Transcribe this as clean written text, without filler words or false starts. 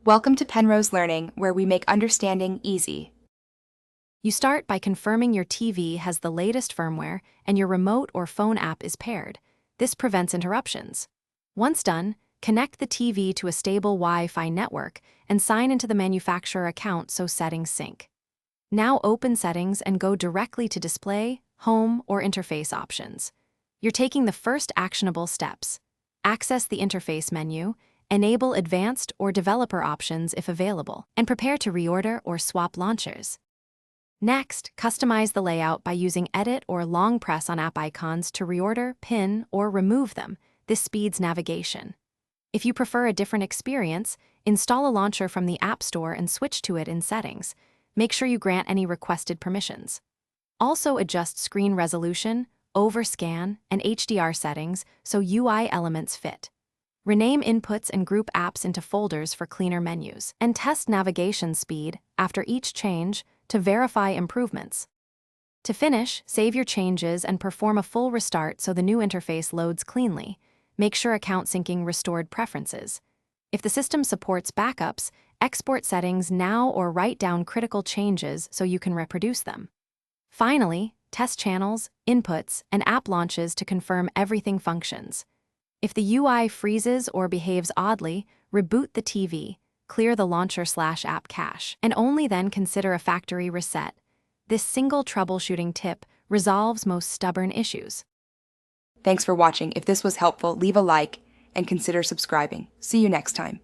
Welcome to Penrose Learning, where we make understanding easy. You start by confirming your TV has the latest firmware and your remote or phone app is paired. This prevents interruptions. Once done, connect the TV to a stable Wi-Fi network and sign into the manufacturer account so settings sync. Now open Settings and go directly to Display, Home, or Interface options. You're taking the first actionable steps. Access the Interface menu, enable Advanced or Developer options if available, and prepare to reorder or swap launchers. Next, customize the layout by using Edit or long press on app icons to reorder, pin, or remove them. This speeds navigation. If you prefer a different experience, install a launcher from the App Store and switch to it in Settings. Make sure you grant any requested permissions. Also adjust screen resolution, overscan, and HDR settings so UI elements fit. Rename inputs and group apps into folders for cleaner menus, and test navigation speed after each change to verify improvements. To finish, save your changes and perform a full restart so the new interface loads cleanly. Make sure account syncing restored preferences. If the system supports backups, export settings now or write down critical changes so you can reproduce them. Finally, test channels, inputs, and app launches to confirm everything functions. If the UI freezes or behaves oddly, reboot the TV, clear the launcher/app cache, and only then consider a factory reset. This single troubleshooting tip resolves most stubborn issues. Thanks for watching. If this was helpful, leave a like and consider subscribing. See you next time.